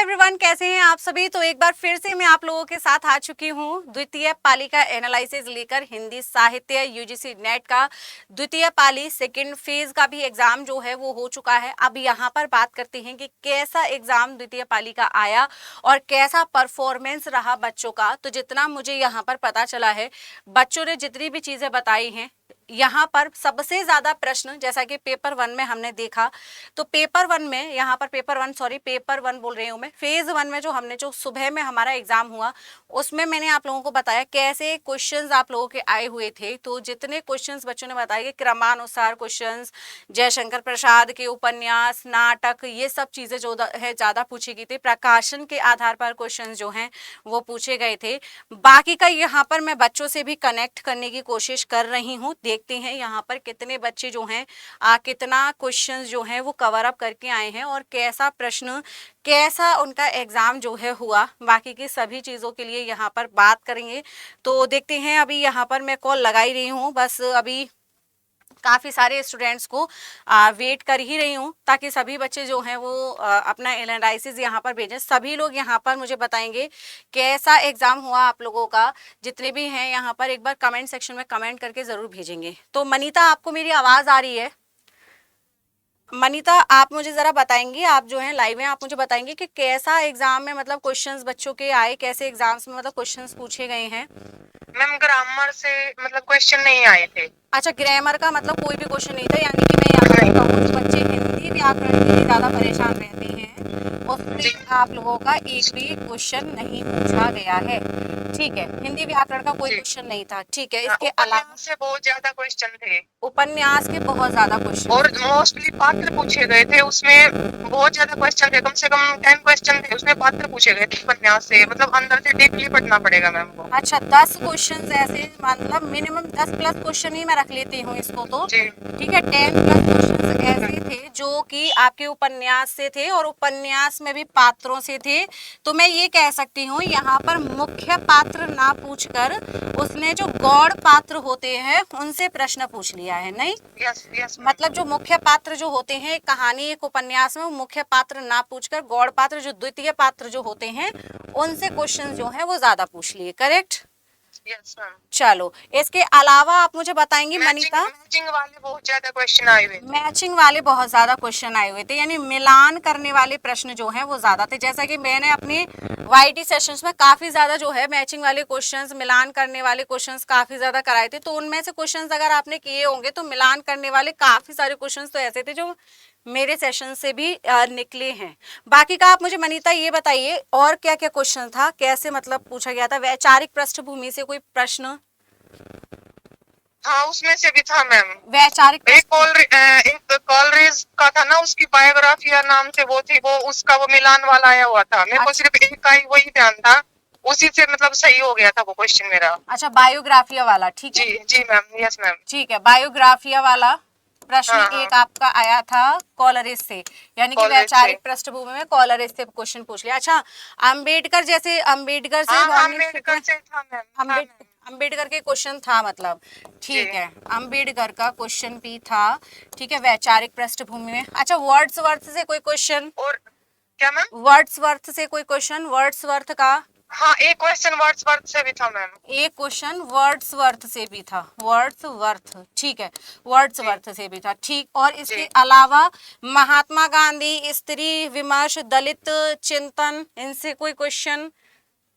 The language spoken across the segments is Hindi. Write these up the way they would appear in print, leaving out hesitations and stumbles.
एवरीवन, कैसे हैं आप सभी। तो एक बार फिर से मैं आप लोगों के साथ आ चुकी हूं द्वितीय पाली का एनालिसिस लेकर। हिंदी साहित्य यूजीसी नेट का द्वितीय पाली सेकंड फेज का भी एग्जाम जो है वो हो चुका है। अब यहां पर बात करते हैं कि कैसा एग्जाम द्वितीय पाली का आया और कैसा परफॉर्मेंस रहा बच्चों का। तो जितना मुझे यहाँ पर पता चला है, बच्चों ने जितनी भी चीजें बताई हैं, यहाँ पर सबसे ज्यादा प्रश्न, जैसा कि पेपर वन में हमने देखा, तो पेपर वन में यहाँ पर पेपर वन बोल रही हूँ मैं, फेज वन में जो सुबह में हमारा एग्जाम हुआ, उसमें मैंने आप लोगों को बताया कैसे क्वेश्चंस आप लोगों के आए हुए थे। तो जितने क्वेश्चंस बच्चों ने बताए कि क्रमानुसार क्वेश्चंस, जयशंकर प्रसाद के उपन्यास, नाटक, ये सब चीजें जो है ज्यादा पूछी गई थी। प्रकाशन के आधार पर क्वेश्चंस जो हैं वो पूछे गए थे। बाकी का यहाँ पर मैं बच्चों से भी कनेक्ट करने की कोशिश कर रही हूँ। देखते हैं यहाँ पर कितने बच्चे जो हैं कितना क्वेश्चंस जो हैं वो कवर अप करके आए हैं और कैसा प्रश्न, कैसा उनका एग्जाम जो है हुआ। बाकी की सभी चीज़ों के लिए यहाँ पर बात करेंगे। तो देखते हैं, अभी यहाँ पर मैं कॉल लगा ही रही हूँ, बस अभी काफ़ी सारे स्टूडेंट्स को वेट कर ही रही हूँ ताकि सभी बच्चे जो हैं वो अपना एनालिसिस यहाँ पर भेजें। सभी लोग यहाँ पर मुझे बताएंगे कैसा एग्ज़ाम हुआ आप लोगों का। जितने भी हैं यहाँ पर एक बार कमेंट सेक्शन में कमेंट करके ज़रूर भेजेंगे। तो मनीता, आपको मेरी आवाज़ आ रही है? मनीता, आप मुझे ज़रा बताएंगे, आप जो हैं लाइव में, आप मुझे बताएंगे कि कैसा एग्ज़ाम में मतलब क्वेश्चंस बच्चों के आए, कैसे एग्जाम्स में मतलब क्वेश्चंस पूछे गए हैं। मैम ग्रामर से मतलब क्वेश्चन नहीं आए थे। अच्छा, ग्रामर का मतलब कोई भी क्वेश्चन नहीं था, यानी कि मैं यहाँ पर कहूँ कि बच्चे हिंदी व्याकरण के लिए ज़्यादा परेशान रहते हैं, उसमें आप लोगों का एक भी क्वेश्चन नहीं पूछा गया है। ठीक है, हिंदी व्याकरण का कोई क्वेश्चन नहीं था। ठीक है, इसके अलावा से बहुत ज्यादा क्वेश्चन थे, उपन्यास के बहुत ज्यादा क्वेश्चन और मोस्टली पात्र पूछे गए थे। उसमें बहुत ज्यादा क्वेश्चन थे, कम से कम 10 क्वेश्चन थे उसमें पात्र पूछे गए थे उपन्यास से। मतलब अंदर से डीपली पढ़ना पड़ेगा मैम को। अच्छा, 10 क्वेश्चन ऐसे, मतलब मिनिमम 10 प्लस क्वेश्चन ही मैं रख लेती हूँ इसको तो। ठीक है, 10 प्लस क्वेश्चन ऐसे थे जो कि आपके उपन्यास से थे और उपन्यास में भी पात्रों से थे। तो मैं ये कह सकती हूँ यहाँ पर मुख्य पात्र ना पूछकर उसने जो गौड़ पात्र होते हैं उनसे प्रश्न पूछ लिया है। नहीं, यस, मतलब जो मुख्य पात्र जो होते हैं कहानी, एक उपन्यास में, मुख्य पात्र ना पूछकर गौड़ पात्र, जो द्वितीय पात्र जो होते हैं, उनसे क्वेश्चन जो है वो ज्यादा पूछ लिए। करेक्ट? Yes ma'am. चलो, इसके अलावा आप मुझे बताएंगी मनीता। मैचिंग वाले बहुत ज्यादा क्वेश्चन आए हुए थे। मैचिंग वाले बहुत ज्यादा क्वेश्चन आए हुए थे, यानी मिलान करने वाले प्रश्न जो हैं वो ज्यादा थे। जैसा कि मैंने अपने वाईटी सेशंस में काफी ज्यादा जो है मैचिंग वाले क्वेश्चंस, मिलान करने वाले क्वेश्चंस काफी ज्यादा कराए थे। तो उनमें से क्वेश्चंस अगर आपने किए होंगे तो मिलान करने वाले काफी सारे क्वेश्चंस तो ऐसे थे जो मेरे सेशन से भी निकले हैं। बाकी का आप मुझे मनीता ये बताइए और क्या क्या क्वेश्चन था, कैसे मतलब पूछा गया था। वैचारिक पृष्ठभूमि से कोई प्रश्न? हाँ, उसमें से भी था मैम। वैचारिक एक कॉलरेज का था ना, उसकी बायोग्राफी या नाम से वो थी, वो उसका वो मिलान वाला आया हुआ था। मेरे को सिर्फ एक का ही वही ध्यान था, उसी से मतलब सही हो गया था वो क्वेश्चन मेरा। अच्छा, बायोग्राफिया वाला। ठीक है, जी मैम, यस मैम। ठीक है, बायोग्राफिया वाला प्रश्न एक आपका आया था कॉलरेज से, यानी कि वैचारिक पृष्ठभूमि में कॉलरेज से क्वेश्चन पूछ लिया। अच्छा, अंबेडकर जैसे, अंबेडकर से था मैम। अंबेडकर के क्वेश्चन था मतलब। ठीक है, अंबेडकर का क्वेश्चन भी था। ठीक है, वैचारिक पृष्ठभूमि में। अच्छा, वर्ड्सवर्थ से कोई क्वेश्चन? और क्या मैम? वर्ड्सवर्थ से कोई क्वेश्चन, वर्ड्सवर्थ का? हाँ, एक क्वेश्चन वर्ड्सवर्थ से भी था मैम। एक क्वेश्चन वर्ड्सवर्थ से भी था, वर्ड्सवर्थ। ठीक है, वर्ड्सवर्थ से भी था। ठीक, और इसके अलावा महात्मा गांधी, स्त्री विमर्श, दलित चिंतन, इनसे कोई क्वेश्चन?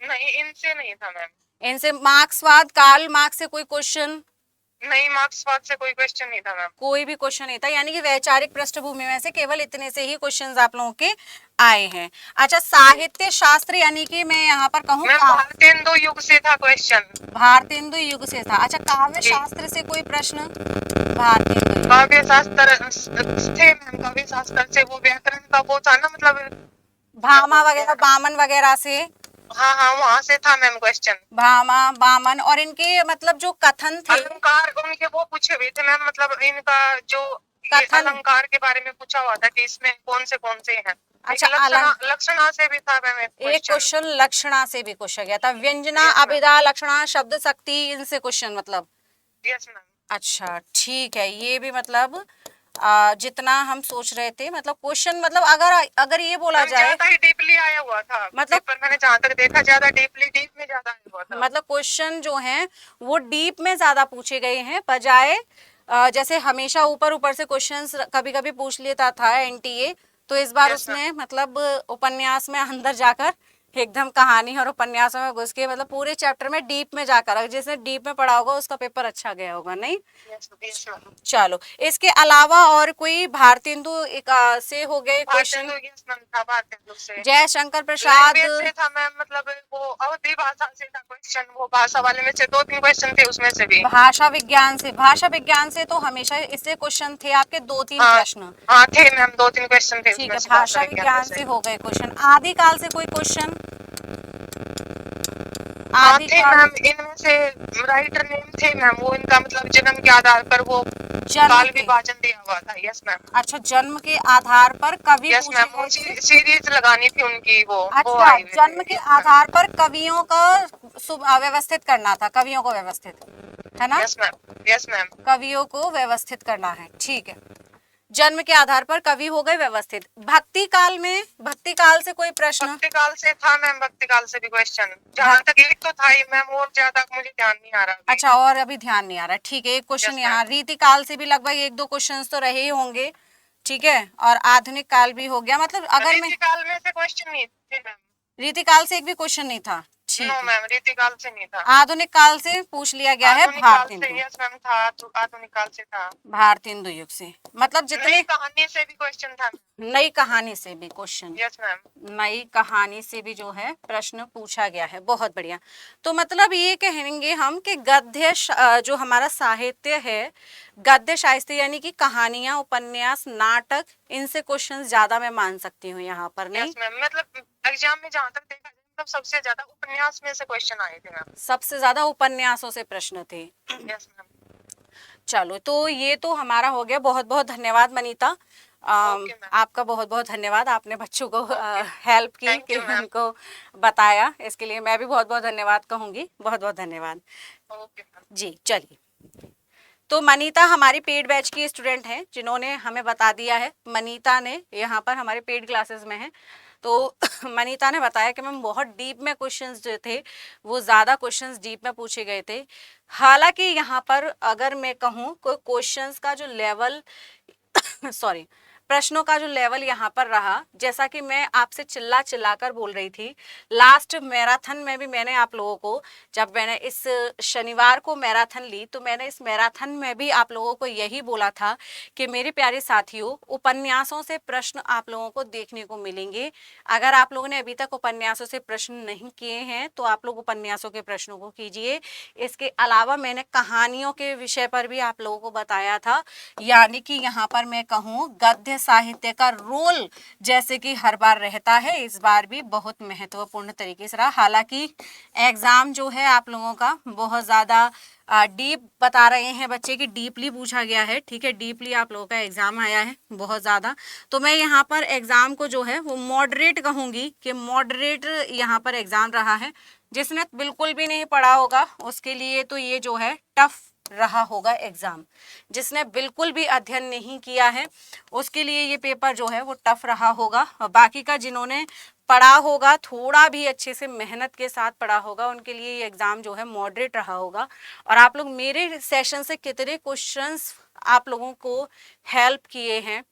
नहीं, इनसे नहीं था मैम। इनसे मार्क्सवाद, कार्ल मार्क्स से कोई क्वेश्चन? नहीं, मार्क्सवाद से कोई क्वेश्चन नहीं था मैम। कोई भी क्वेश्चन नहीं था, यानी कि वैचारिक पृष्ठभूमि में से केवल इतने से ही क्वेश्चंस आप लोगों के आए हैं। अच्छा, साहित्य शास्त्र, यानी कि मैं यहाँ पर कहूँ भारतेंदु युग से था क्वेश्चन। भारतेंदु युग से था। अच्छा, काव्य शास्त्र से कोई प्रश्न? भारतेंदु काव्य शास्त्र थे मैम, काव्य शास्त्र से वो व्याकरण का वो था ना, मतलब भामा वगैरह, बामन वगैरह से। हाँ, वहाँ से था मैम क्वेश्चन। भामा, बामन, और इनके मतलब जो कथन थे, अलंकार उनके वो पूछे हुए थे मैम। मतलब इनका जो अलंकार के बारे में पूछा हुआ था कि इसमें कौन से हैं। अच्छा, लक्षणा से भी था मैम एक क्वेश्चन। लक्षणा से भी पूछा गया था। व्यंजना, अभिधा, लक्षणा, शब्द शक्ति, इनसे क्वेश्चन मतलब। Yes ma'am. अच्छा, ठीक है, ये भी मतलब जितना हम सोच रहे थे, मतलब क्वेश्चन, मतलब अगर ये बोला जाए, ज्यादा ही डीपली आया हुआ था मतलब पेपर, मैंने जहाँ तक देखा ज्यादा डीप में ज्यादा आया हुआ था। मतलब क्वेश्चन जो हैं वो डीप में ज्यादा पूछे गए हैं, बजाय जैसे हमेशा ऊपर ऊपर से क्वेश्चंस कभी कभी पूछ लेता था एनटीए, तो इस बार Yes, उसने मतलब उपन्यास में अंदर जाकर एकदम कहानी और उपन्यासों में घुस के मतलब पूरे चैप्टर में डीप में जाकर, जिसने डीप में पढ़ा होगा उसका पेपर अच्छा गया होगा, नहीं? yes, ma'am। चलो, इसके अलावा और कोई भारतेंदु से हो गए क्वेश्चन? yes, ma'am, था भारतेंदु से। जयशंकर प्रसाद लैंग्वेज से था मैम, मतलब वो अवधी भाषा से था क्वेश्चन, वो भाषा वाले में से 2-3 क्वेश्चन थे उसमें से भी। भाषा विज्ञान से तो हमेशा इससे क्वेश्चन थे आपके 2-3 हाँ प्रश्न। हाँ थे मैम, 2-3 क्वेश्चन थे ठीक उसमें है, से भाषा विज्ञान विज्ञान से। से हो गए क्वेश्चन। आदिकाल से कोई क्वेश्चन? हाँ थे आदिकाल, मैम, इनमें से राइटर नेम थे मैम, वो इनका मतलब जन्म के आधार पर वो जन्म काल के, विभाजन दिया हुआ था। Yes ma'am. अच्छा, जन्म के आधार पर कवि यस पूछे मैम, गए वो थे। सीरीज लगानी थी उनकी, वो अच्छा, आई हुए जन्म थे। के यस मैम। आधार पर कवियों का व्यवस्थित करना था, कवियों को व्यवस्थित, है ना? Yes ma'am. Yes ma'am. कवियों को व्यवस्थित करना है, ठीक है। जन्म के आधार पर कवि हो गए व्यवस्थित। भक्ति काल में, भक्ति काल से कोई प्रश्न? भक्ति काल से था मैम, भक्ति काल से भी क्वेश्चन जहाँ तक एक तो था ही मैम, और ज्यादा मुझे ध्यान नहीं आ रहा अभी। अच्छा, और अभी ध्यान नहीं आ रहा, ठीक है। एक क्वेश्चन Yes, यहाँ ma'am। रीति काल से भी लगभग 1-2 क्वेश्चंस तो रहे ही होंगे, ठीक है। और आधुनिक काल भी हो गया, मतलब अगर मैं रीति काल में से क्वेश्चन नहीं थे मैम। रीति काल से एक भी क्वेश्चन नहीं था, ठीक नो है। मैम, रीति काल से नहीं था। आधुनिक काल से पूछ लिया गया है, आधुनिक काल से भारतेंदु, यस मैम था, तो आधुनिक काल से था। भारतेंदु युग से, मतलब जितने नई कहानी से भी क्वेश्चन था। नई कहानी से भी क्वेश्चन, यस मैम। नई कहानी से भी जो है प्रश्न पूछा गया है, बहुत बढ़िया। तो मतलब ये कहेंगे हम कि जो हमारा साहित्य है, गद्य साहित्य यानी कि कहानियां, उपन्यास, नाटक, इनसे क्वेश्चंस ज्यादा मैं मान सकती हूँ यहाँ पर, नहीं? यस मैम, मतलब एग्जाम में जहाँ तक देखा जाए मतलब सबसे ज्यादा उपन्यास में से क्वेश्चन आए थे मैम। सबसे ज्यादा उपन्यासों से प्रश्न थे। Yes ma'am. चलो, तो ये तो हमारा हो गया। बहुत बहुत धन्यवाद मनीता, ओके मैम। आपका बहुत बहुत धन्यवाद, आपने बच्चों को हेल्प की थैंक कि यू मैम। उनको बताया, इसके लिए मैं भी बहुत बहुत धन्यवाद कहूँगी। बहुत बहुत धन्यवाद ओके मैम। जी। चलिए, तो मनीता हमारी पेड बैच की स्टूडेंट हैं, जिन्होंने हमें बता दिया है। मनीता ने यहाँ पर हमारे पेड क्लासेस में है, तो मनीता ने बताया कि मैम बहुत डीप में क्वेश्चंस जो थे वो ज़्यादा क्वेश्चंस डीप में पूछे गए थे। हालांकि यहाँ पर अगर मैं कहूँ कोई क्वेश्चंस का जो लेवल सॉरी, प्रश्नों का जो लेवल यहाँ पर रहा, जैसा कि मैं आपसे चिल्ला चिल्ला कर बोल रही थी लास्ट मैराथन में भी, मैंने आप लोगों को, जब मैंने इस शनिवार को मैराथन ली, तो मैंने इस मैराथन में भी आप लोगों को यही बोला था कि मेरे प्यारे साथियों, उपन्यासों से प्रश्न आप लोगों को देखने को मिलेंगे। अगर आप लोगों ने अभी तक उपन्यासों से प्रश्न नहीं किए हैं तो आप लोग उपन्यासों के प्रश्नों को कीजिए। इसके अलावा मैंने कहानियों के विषय पर भी आप लोगों को बताया था, यानी कि यहाँ पर मैं कहूँ गद्य साहित्य का रोल जैसे कि हर बार रहता है, इस बार भी बहुत महत्वपूर्ण तरीके से रहा। हालांकि एग्जाम जो है आप लोगों का बहुत ज़्यादा डीप बता रहे हैं बच्चे की, डीपली पूछा गया है, ठीक है, डीपली आप लोगों का एग्जाम आया है बहुत ज़्यादा। तो मैं यहाँ पर एग्जाम को जो है वो मॉडरेट कहूँगी कि मॉडरेट यहाँ पर एग्जाम रहा है। जिसने बिल्कुल भी नहीं पढ़ा होगा उसके लिए तो ये जो है टफ रहा होगा एग्जाम। जिसने बिल्कुल भी अध्ययन नहीं किया है उसके लिए ये पेपर जो है वो टफ रहा होगा, और बाकी का जिन्होंने पढ़ा होगा, थोड़ा भी अच्छे से मेहनत के साथ पढ़ा होगा, उनके लिए ये एग्जाम जो है मॉडरेट रहा होगा। और आप लोग मेरे सेशन से कितने क्वेश्चंस आप लोगों को हेल्प किए हैं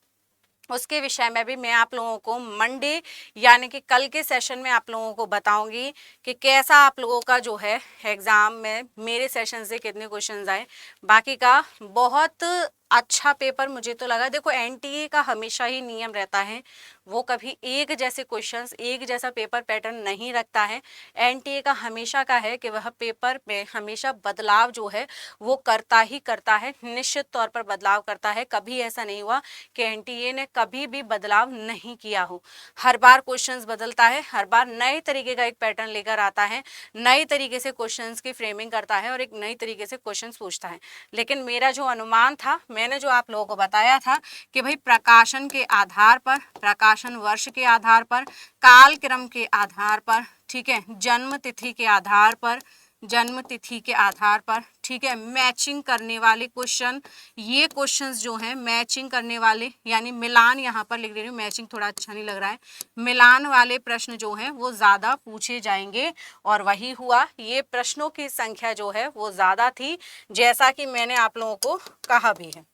उसके विषय में भी मैं आप लोगों को मंडे यानी कि कल के सेशन में आप लोगों को बताऊंगी कि कैसा आप लोगों का जो है एग्ज़ाम में मेरे सेशन से कितने क्वेश्चंस आए। बाकी का बहुत अच्छा पेपर मुझे तो लगा। देखो, एनटीए का हमेशा ही नियम रहता है, वो कभी एक जैसे क्वेश्चंस, एक जैसा पेपर पैटर्न नहीं रखता है। एनटीए का हमेशा का है कि वह पेपर में हमेशा बदलाव जो है वो करता ही करता है, निश्चित तौर पर बदलाव करता है। कभी ऐसा नहीं हुआ कि एनटीए ने कभी भी बदलाव नहीं किया हो। हर बार क्वेश्चंस बदलता है, हर बार नए तरीके का एक पैटर्न लेकर आता है, नए तरीके से क्वेश्चंस की फ्रेमिंग करता है और एक नई तरीके से क्वेश्चंस पूछता है। लेकिन मेरा जो अनुमान था, मैंने जो आप लोगों को बताया था कि भाई प्रकाशन के आधार पर, प्रकाशन वर्ष के आधार पर, काल क्रम के आधार पर, ठीक है, जन्म तिथि के आधार पर, जन्म तिथि के आधार पर, ठीक है। मैचिंग करने वाले क्वेश्चन, ये क्वेश्चंस जो हैं मैचिंग करने वाले, यानी मिलान, यहाँ पर लिख दे रही हूँ, मैचिंग थोड़ा अच्छा नहीं लग रहा है, मिलान वाले प्रश्न जो हैं वो ज़्यादा पूछे जाएंगे। और वही हुआ, ये प्रश्नों की संख्या जो है वो ज़्यादा थी, जैसा कि मैंने आप लोगों को कहा भी है,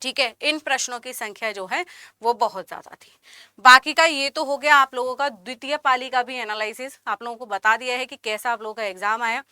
ठीक है। इन प्रश्नों की संख्या जो है वो बहुत ज्यादा थी। बाकी का ये तो हो गया आप लोगों का द्वितीय पाली का भी एनालिसिस, आप लोगों को बता दिया है कि कैसा आप लोगों का एग्जाम आया।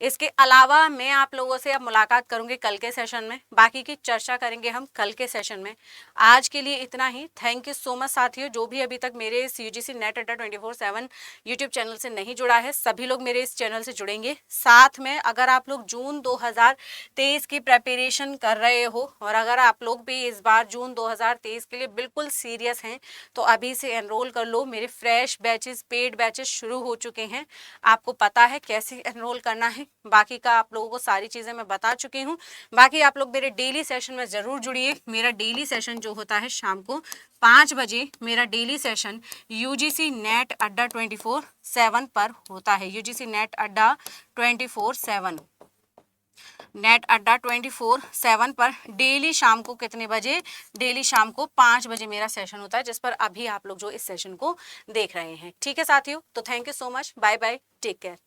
इसके अलावा मैं आप लोगों से अब मुलाकात करूंगी कल के सेशन में, बाकी की चर्चा करेंगे हम कल के सेशन में। आज के लिए इतना ही। थैंक यू सो मच साथियों, जो भी अभी तक मेरे इस यूजीसी नेट अड्डा 24/7 यूट्यूब चैनल से नहीं जुड़ा है, सभी लोग मेरे इस चैनल से जुड़ेंगे। साथ में अगर आप लोग जून 2023 की प्रेपरेशन कर रहे हो, और अगर आप लोग भी इस बार जून 2023 के लिए बिल्कुल सीरियस हैं, तो अभी से एनरोल कर लो। मेरे फ्रेश बैचेस, पेड बैचेस शुरू हो चुके हैं, आपको पता है कैसे एनरोल करना है। बाकी का आप लोगों को सारी चीज़ें मैं बता चुकी हूँ। बाकी आप लोग मेरे डेली सेशन में ज़रूर जुड़िए। मेरा डेली सेशन जो होता है शाम को 5 बजे, मेरा डेली सेशन यूजीसी नेट अड्डा 24/7 पर होता है। यूजीसी नेट अड्डा 24/7, नेट अड्डा 24/7 पर डेली शाम को कितने बजे? डेली शाम को 5 बजे मेरा सेशन होता है, जिस पर अभी आप लोग जो इस सेशन को देख रहे हैं। ठीक है साथियों, तो thank you so much, bye bye, take care.